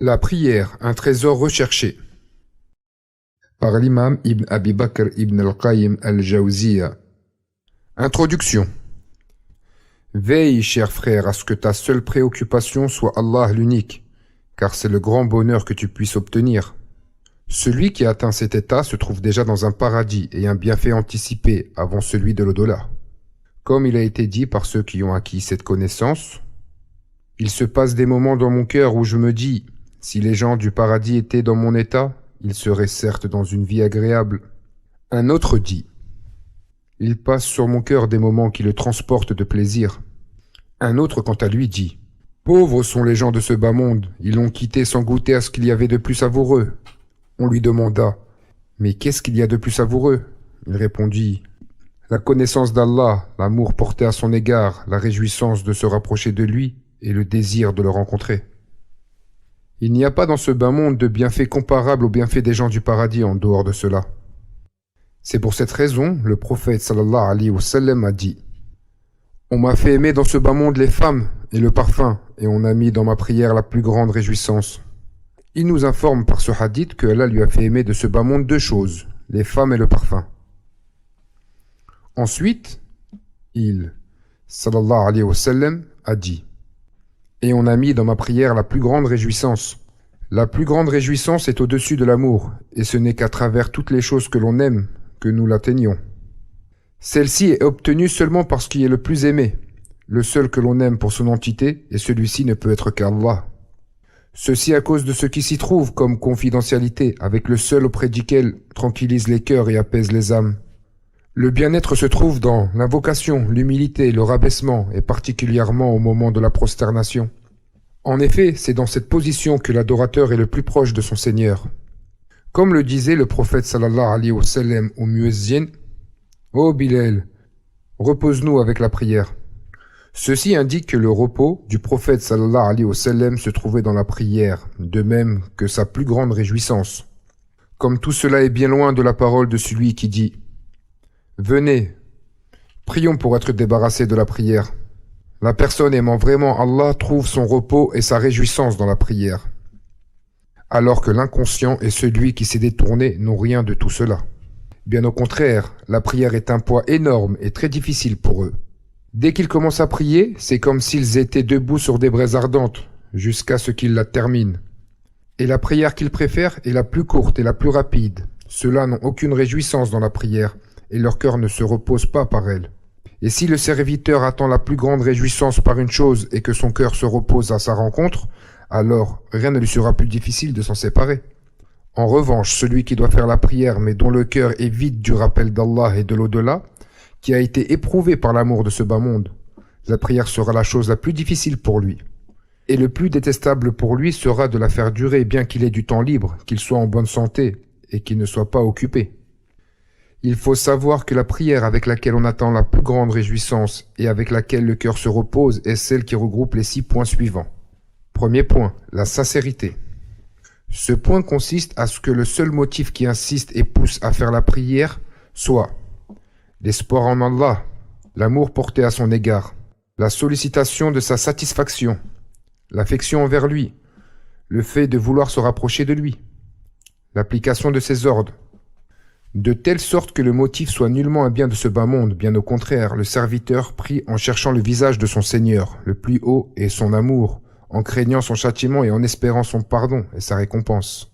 La prière, un trésor recherché. Par l'imam Ibn Abi Bakr Ibn al-Qayyim al-Jawziyya. Introduction. Veille, cher frère, à ce que ta seule préoccupation soit Allah l'unique, car c'est le grand bonheur que tu puisses obtenir. Celui qui atteint cet état se trouve déjà dans un paradis et un bienfait anticipé avant celui de l'au-delà. Comme il a été dit par ceux qui ont acquis cette connaissance, il se passe des moments dans mon cœur où je me dis, si les gens du paradis étaient dans mon état, ils seraient certes dans une vie agréable. Un autre dit, il passe sur mon cœur des moments qui le transportent de plaisir. Un autre quant à lui dit, pauvres sont les gens de ce bas monde, ils l'ont quitté sans goûter à ce qu'il y avait de plus savoureux. On lui demanda, mais qu'est-ce qu'il y a de plus savoureux? Il répondit, la connaissance d'Allah, l'amour porté à son égard, la réjouissance de se rapprocher de lui et le désir de le rencontrer. Il n'y a pas dans ce bas monde de bienfaits comparables aux bienfaits des gens du paradis en dehors de cela. C'est pour cette raison, le prophète sallallahu alayhi wa sallam a dit, on m'a fait aimer dans ce bas monde les femmes et le parfum, et on a mis dans ma prière la plus grande réjouissance. Il nous informe par ce hadith que Allah lui a fait aimer de ce bas monde deux choses, les femmes et le parfum. Ensuite, il, sallallahu alayhi wa sallam, a dit, et on a mis dans ma prière la plus grande réjouissance. La plus grande réjouissance est au-dessus de l'amour, et ce n'est qu'à travers toutes les choses que l'on aime que nous l'atteignons. Celle-ci est obtenue seulement par ce qui est le plus aimé, le seul que l'on aime pour son entité, et celui-ci ne peut être qu'Allah. Ceci à cause de ce qui s'y trouve comme confidentialité, avec le seul auprès duquel tranquillise les cœurs et apaise les âmes. Le bien-être se trouve dans l'invocation, l'humilité, le rabaissement, et particulièrement au moment de la prosternation. En effet, c'est dans cette position que l'adorateur est le plus proche de son Seigneur. Comme le disait le prophète sallallahu alayhi wa sallam au muezzin, « Ô Bilal, repose-nous avec la prière ». Ceci indique que le repos du prophète sallallahu alayhi wa sallam se trouvait dans la prière, de même que sa plus grande réjouissance. Comme tout cela est bien loin de la parole de celui qui dit « Venez, prions pour être débarrassés de la prière ». La personne aimant vraiment Allah trouve son repos et sa réjouissance dans la prière, alors que l'inconscient et celui qui s'est détourné n'ont rien de tout cela. Bien au contraire, la prière est un poids énorme et très difficile pour eux. Dès qu'ils commencent à prier, c'est comme s'ils étaient debout sur des braises ardentes, jusqu'à ce qu'ils la terminent. Et la prière qu'ils préfèrent est la plus courte et la plus rapide. Ceux-là n'ont aucune réjouissance dans la prière, et leur cœur ne se repose pas par elle. Et si le serviteur attend la plus grande réjouissance par une chose et que son cœur se repose à sa rencontre, alors rien ne lui sera plus difficile de s'en séparer. En revanche, celui qui doit faire la prière mais dont le cœur est vide du rappel d'Allah et de l'au-delà, qui a été éprouvé par l'amour de ce bas monde, la prière sera la chose la plus difficile pour lui. Et le plus détestable pour lui sera de la faire durer bien qu'il ait du temps libre, qu'il soit en bonne santé et qu'il ne soit pas occupé. Il faut savoir que la prière avec laquelle on attend la plus grande réjouissance et avec laquelle le cœur se repose est celle qui regroupe les 6 points suivants. Premier point, la sincérité. Ce point consiste à ce que le seul motif qui insiste et pousse à faire la prière soit l'espoir en Allah, l'amour porté à son égard, la sollicitation de sa satisfaction, l'affection envers lui, le fait de vouloir se rapprocher de lui, l'application de ses ordres, de telle sorte que le motif soit nullement un bien de ce bas monde, bien au contraire, le serviteur prie en cherchant le visage de son Seigneur, le plus haut, et son amour, en craignant son châtiment et en espérant son pardon et sa récompense.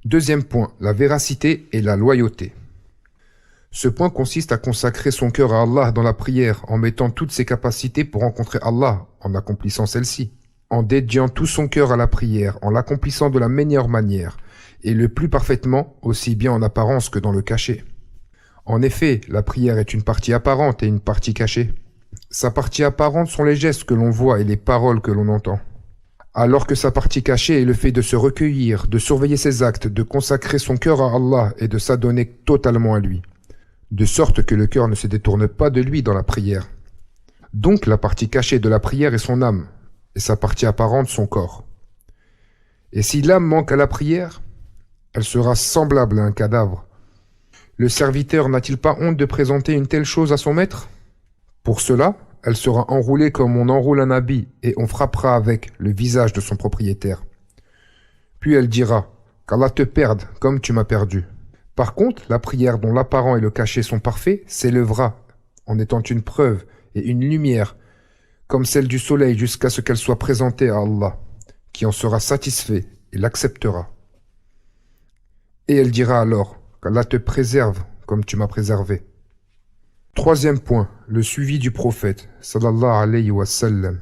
Deuxième point, la véracité et la loyauté. Ce point consiste à consacrer son cœur à Allah dans la prière, en mettant toutes ses capacités pour rencontrer Allah, en accomplissant celle-ci, en dédiant tout son cœur à la prière, en l'accomplissant de la meilleure manière, et le plus parfaitement, aussi bien en apparence que dans le cachet. En effet, la prière est une partie apparente et une partie cachée. Sa partie apparente sont les gestes que l'on voit et les paroles que l'on entend. Alors que sa partie cachée est le fait de se recueillir, de surveiller ses actes, de consacrer son cœur à Allah et de s'adonner totalement à lui, de sorte que le cœur ne se détourne pas de lui dans la prière. Donc la partie cachée de la prière est son âme, et sa partie apparente son corps. Et si l'âme manque à la prière, elle sera semblable à un cadavre. Le serviteur n'a-t-il pas honte de présenter une telle chose à son maître? Pour cela, elle sera enroulée comme on enroule un habit et on frappera avec le visage de son propriétaire. Puis elle dira qu'Allah te perde comme tu m'as perdu. Par contre, la prière dont l'apparent et le cachet sont parfaits s'élèvera en étant une preuve et une lumière comme celle du soleil jusqu'à ce qu'elle soit présentée à Allah, qui en sera satisfait et l'acceptera. Et elle dira alors qu'Allah te préserve comme tu m'as préservé. Troisième point, le suivi du prophète, sallallahu alayhi wa sallam.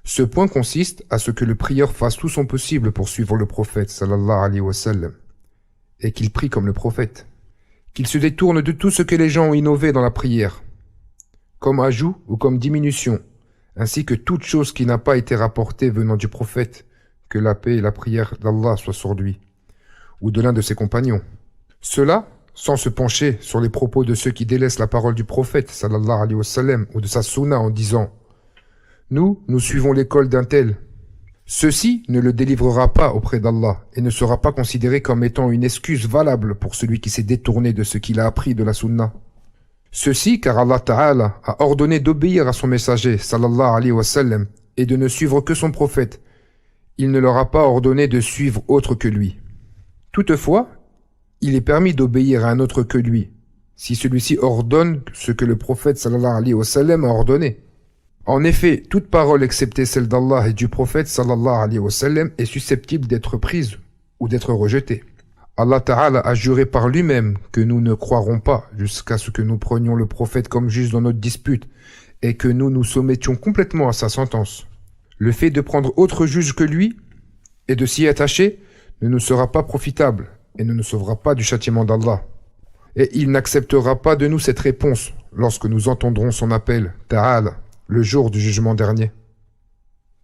Ce point consiste à ce que le prieur fasse tout son possible pour suivre le prophète, sallallahu alayhi wa sallam, et qu'il prie comme le prophète, qu'il se détourne de tout ce que les gens ont innové dans la prière, comme ajout ou comme diminution, ainsi que toute chose qui n'a pas été rapportée venant du prophète, que la paix et la prière d'Allah soient sur lui, ou de l'un de ses compagnons. Cela, sans se pencher sur les propos de ceux qui délaissent la parole du prophète, sallallahu alayhi wa sallam, ou de sa sunna en disant « Nous suivons l'école d'un tel ». Ceci ne le délivrera pas auprès d'Allah et ne sera pas considéré comme étant une excuse valable pour celui qui s'est détourné de ce qu'il a appris de la sunna. Ceci car Allah Ta'ala a ordonné d'obéir à son messager, sallallahu alayhi wa sallam, et de ne suivre que son prophète. Il ne leur a pas ordonné de suivre autre que lui. Toutefois, il est permis d'obéir à un autre que lui, si celui-ci ordonne ce que le prophète sallallahu alayhi wa sallam a ordonné. En effet, toute parole excepté celle d'Allah et du prophète sallallahu alayhi wa sallam est susceptible d'être prise ou d'être rejetée. Allah Ta'ala a juré par lui-même que nous ne croirons pas jusqu'à ce que nous prenions le prophète comme juge dans notre dispute et que nous nous soumettions complètement à sa sentence. Le fait de prendre autre juge que lui et de s'y attacher ne nous sera pas profitable et ne nous sauvera pas du châtiment d'Allah. Et il n'acceptera pas de nous cette réponse lorsque nous entendrons son appel, Ta'ala, le jour du jugement dernier.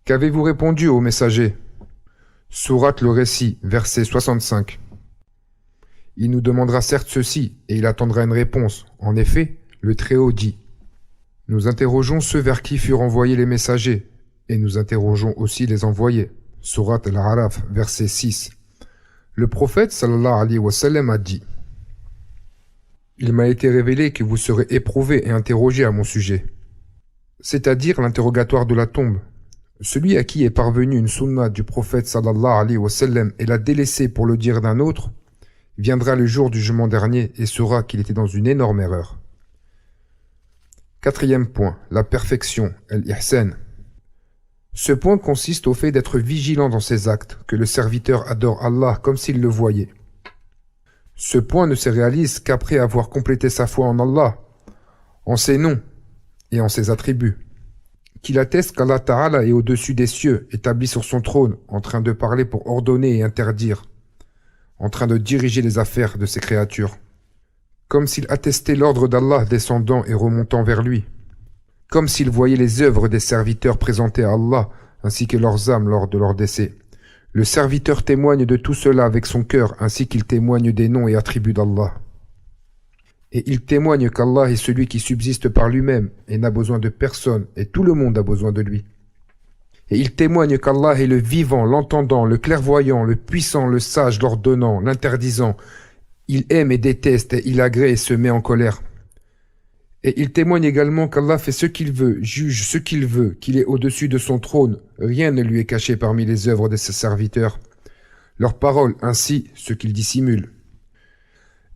Qu'avez-vous répondu au messager? Sourate le récit, verset 65. Il nous demandera certes ceci, et il attendra une réponse. En effet, le Très-Haut dit « Nous interrogeons ceux vers qui furent envoyés les messagers, et nous interrogeons aussi les envoyés. » Sourate Al-Araf, verset 6. Le prophète, sallallahu alayhi wa sallam, a dit « Il m'a été révélé que vous serez éprouvés et interrogés à mon sujet. » C'est-à-dire l'interrogatoire de la tombe. Celui à qui est parvenue une sunna du prophète sallallahu alayhi wa sallam et l'a délaissée pour le dire d'un autre, viendra le jour du jugement dernier et saura qu'il était dans une énorme erreur. Quatrième point, la perfection, al-ihsan. Ce point consiste au fait d'être vigilant dans ses actes, que le serviteur adore Allah comme s'il le voyait. Ce point ne se réalise qu'après avoir complété sa foi en Allah, en ses noms et en ses attributs, qu'il atteste qu'Allah Ta'ala est au-dessus des cieux, établi sur son trône, en train de parler pour ordonner et interdire, en train de diriger les affaires de ses créatures, comme s'il attestait l'ordre d'Allah descendant et remontant vers lui, comme s'il voyait les œuvres des serviteurs présentées à Allah, ainsi que leurs âmes lors de leur décès. Le serviteur témoigne de tout cela avec son cœur, ainsi qu'il témoigne des noms et attributs d'Allah. Et il témoigne qu'Allah est celui qui subsiste par lui-même et n'a besoin de personne, et tout le monde a besoin de lui. Et il témoigne qu'Allah est le vivant, l'entendant, le clairvoyant, le puissant, le sage, l'ordonnant, l'interdisant. Il aime et déteste, et il agrée et se met en colère. Et il témoigne également qu'Allah fait ce qu'il veut, juge ce qu'il veut, qu'il est au-dessus de son trône. Rien ne lui est caché parmi les œuvres de ses serviteurs. Leurs paroles, ainsi, ce qu'ils dissimulent.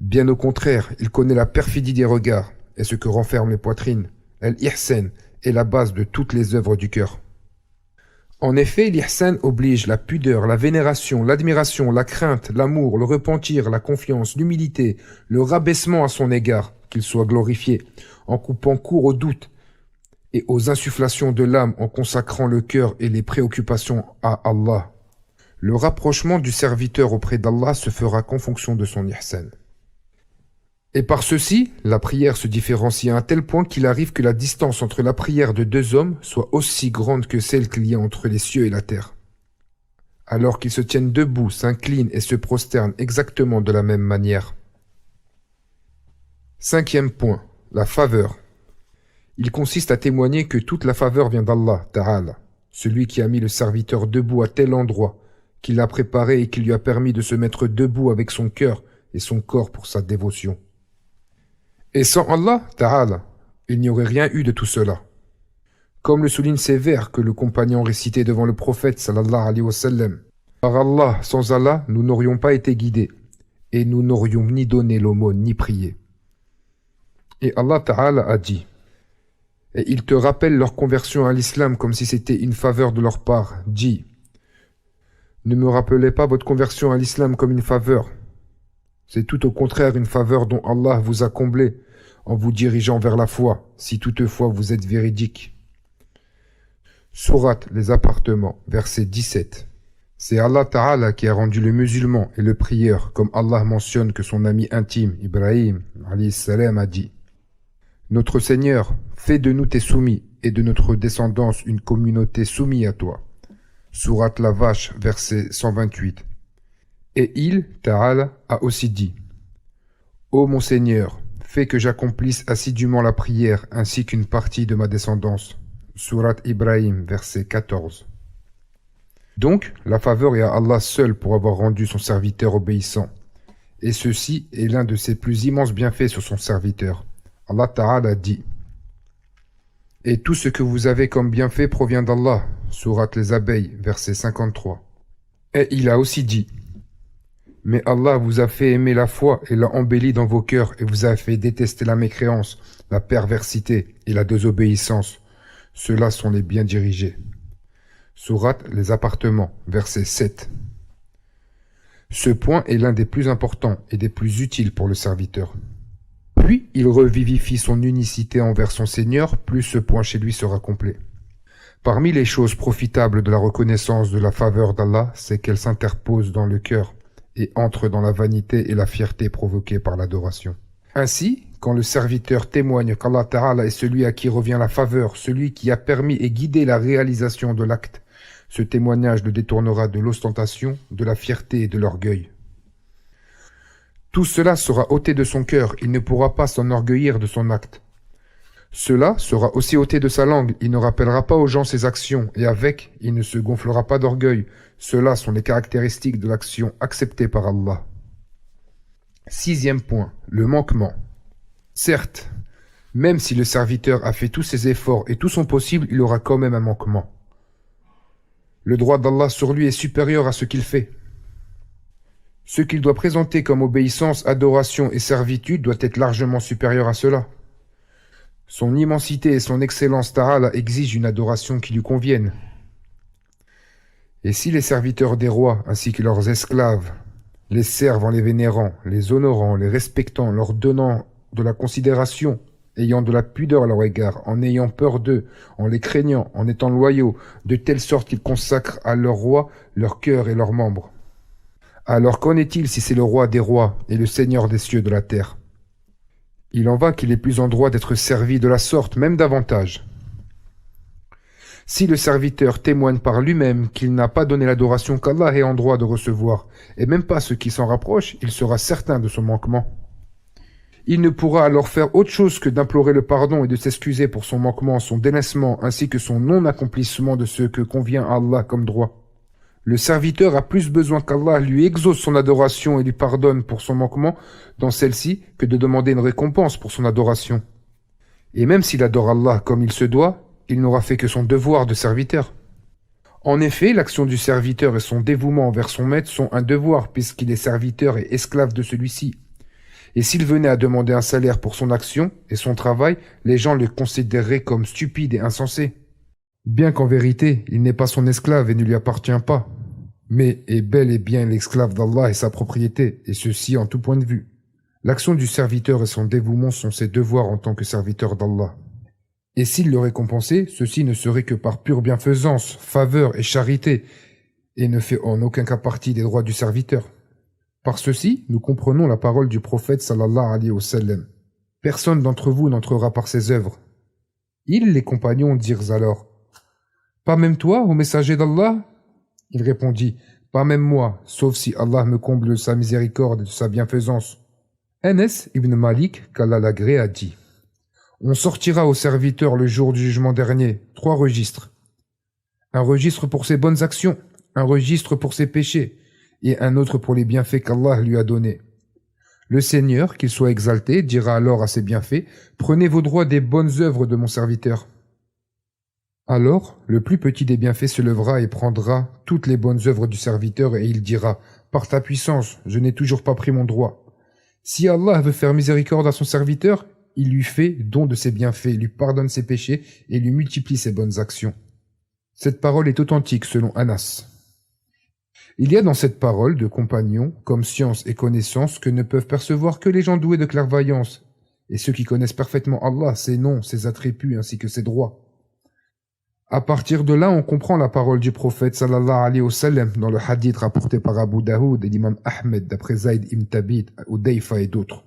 Bien au contraire, il connaît la perfidie des regards et ce que renferment les poitrines. Al-Ihsan est la base de toutes les œuvres du cœur. En effet, l'Ihsan oblige la pudeur, la vénération, l'admiration, la crainte, l'amour, le repentir, la confiance, l'humilité, le rabaissement à son égard, qu'il soit glorifié, en coupant court aux doutes et aux insufflations de l'âme en consacrant le cœur et les préoccupations à Allah. Le rapprochement du serviteur auprès d'Allah se fera qu'en fonction de son Ihsan. Et par ceci, la prière se différencie à un tel point qu'il arrive que la distance entre la prière de deux hommes soit aussi grande que celle qu'il y a entre les cieux et la terre. Alors qu'ils se tiennent debout, s'inclinent et se prosternent exactement de la même manière. Cinquième point, la faveur. Il consiste à témoigner que toute la faveur vient d'Allah, Ta'ala, celui qui a mis le serviteur debout à tel endroit, qui l'a préparé et qui lui a permis de se mettre debout avec son cœur et son corps pour sa dévotion. Et sans Allah, Ta'ala, il n'y aurait rien eu de tout cela. Comme le souligne ces vers que le compagnon récitait devant le prophète, sallallahu alayhi wa sallam. Par Allah, sans Allah, nous n'aurions pas été guidés, et nous n'aurions ni donné l'aumône, ni prié. Et Allah Ta'ala a dit, et ils te rappellent leur conversion à l'islam comme si c'était une faveur de leur part. Dis, ne me rappelez pas votre conversion à l'islam comme une faveur. C'est tout au contraire une faveur dont Allah vous a comblé en vous dirigeant vers la foi, si toutefois vous êtes véridique. Sourate Les Appartements, verset 17. C'est Allah Ta'ala qui a rendu le musulman et le prieur, comme Allah mentionne que son ami intime, Ibrahim, alayhi salam, a dit. Notre Seigneur, fais de nous tes soumis et de notre descendance une communauté soumise à toi. Sourate La Vache, verset 128. Et il, Ta'ala, a aussi dit. Ô mon Seigneur, fais que j'accomplisse assidûment la prière ainsi qu'une partie de ma descendance. Sourate Ibrahim, verset 14. Donc, la faveur est à Allah seul pour avoir rendu son serviteur obéissant. Et ceci est l'un de ses plus immenses bienfaits sur son serviteur. Allah Ta'ala dit. Et tout ce que vous avez comme bienfait provient d'Allah. Sourate Les Abeilles, verset 53. Et il a aussi dit. Mais Allah vous a fait aimer la foi et l'a embellie dans vos cœurs et vous a fait détester la mécréance, la perversité et la désobéissance. Ceux-là sont les bien dirigés. Sourate Les Appartements, verset 7. Ce point est l'un des plus importants et des plus utiles pour le serviteur. Plus il revivifie son unicité envers son Seigneur, plus ce point chez lui sera complet. Parmi les choses profitables de la reconnaissance de la faveur d'Allah, c'est qu'elle s'interpose dans le cœur et entre dans la vanité et la fierté provoquées par l'adoration. Ainsi, quand le serviteur témoigne qu'Allah Ta'ala est celui à qui revient la faveur, celui qui a permis et guidé la réalisation de l'acte, ce témoignage le détournera de l'ostentation, de la fierté et de l'orgueil. Tout cela sera ôté de son cœur, il ne pourra pas s'enorgueillir de son acte. Cela sera aussi ôté de sa langue, il ne rappellera pas aux gens ses actions, et avec, il ne se gonflera pas d'orgueil. Cela sont les caractéristiques de l'action acceptée par Allah. 6e point, le manquement. Certes, même si le serviteur a fait tous ses efforts et tout son possible, il aura quand même un manquement. Le droit d'Allah sur lui est supérieur à ce qu'il fait. Ce qu'il doit présenter comme obéissance, adoration et servitude doit être largement supérieur à cela. Son immensité et son excellence Ta'ala exigent une adoration qui lui convienne. Et si les serviteurs des rois, ainsi que leurs esclaves, les servent en les vénérant, les honorant, les respectant, leur donnant de la considération, ayant de la pudeur à leur égard, en ayant peur d'eux, en les craignant, en étant loyaux, de telle sorte qu'ils consacrent à leur roi leur cœur et leurs membres. Alors qu'en est-il si c'est le roi des rois et le seigneur des cieux de la terre? Il en va qu'il est plus en droit d'être servi de la sorte, même davantage. Si le serviteur témoigne par lui-même qu'il n'a pas donné l'adoration qu'Allah est en droit de recevoir, et même pas ce qui s'en rapproche, il sera certain de son manquement. Il ne pourra alors faire autre chose que d'implorer le pardon et de s'excuser pour son manquement, son délaissement, ainsi que son non-accomplissement de ce que convient à Allah comme droit. Le serviteur a plus besoin qu'Allah lui exauce son adoration et lui pardonne pour son manquement dans celle-ci que de demander une récompense pour son adoration. Et même s'il adore Allah comme il se doit, il n'aura fait que son devoir de serviteur. En effet, l'action du serviteur et son dévouement envers son maître sont un devoir puisqu'il est serviteur et esclave de celui-ci. Et s'il venait à demander un salaire pour son action et son travail, les gens le considéreraient comme stupide et insensé. Bien qu'en vérité, il n'est pas son esclave et ne lui appartient pas, mais est bel et bien l'esclave d'Allah et sa propriété, et ceci en tout point de vue. L'action du serviteur et son dévouement sont ses devoirs en tant que serviteur d'Allah. Et s'il le récompensait, ceci ne serait que par pure bienfaisance, faveur et charité, et ne fait en aucun cas partie des droits du serviteur. Par ceci, nous comprenons la parole du prophète sallallahu alayhi wa sallam. Personne d'entre vous n'entrera par ses œuvres. Ils, les compagnons, dirent alors, pas même toi, ô messager d'Allah? Il répondit, pas même moi, sauf si Allah me comble de sa miséricorde et de sa bienfaisance. Anas ibn Malik, qu'Allah l'agrée, a dit, on sortira au serviteur le jour du jugement dernier, 3 registres. Un registre pour ses bonnes actions, un registre pour ses péchés, et un autre pour les bienfaits qu'Allah lui a donnés. Le Seigneur, qu'il soit exalté, dira alors à ses bienfaits, prenez vos droits des bonnes œuvres de mon serviteur. Alors, le plus petit des bienfaits se lèvera et prendra toutes les bonnes œuvres du serviteur et il dira, par ta puissance, je n'ai toujours pas pris mon droit. Si Allah veut faire miséricorde à son serviteur, il lui fait don de ses bienfaits, lui pardonne ses péchés et lui multiplie ses bonnes actions. Cette parole est authentique selon Anas. Il y a dans cette parole de compagnons comme science et connaissance que ne peuvent percevoir que les gens doués de clairvoyance et ceux qui connaissent parfaitement Allah, ses noms, ses attributs ainsi que ses droits. À partir de là, on comprend la parole du prophète sallallahu alayhi wa sallam dans le hadith rapporté par Abu Daoud et l'imam Ahmed d'après Zayd ibn Thabit, Udayfa et d'autres.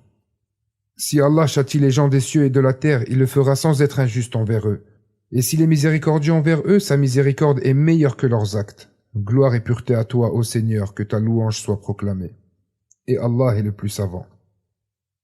Si Allah châtie les gens des cieux et de la terre, il le fera sans être injuste envers eux. Et s'il est miséricordieux envers eux, sa miséricorde est meilleure que leurs actes. Gloire et pureté à toi, ô Seigneur, que ta louange soit proclamée. Et Allah est le plus savant.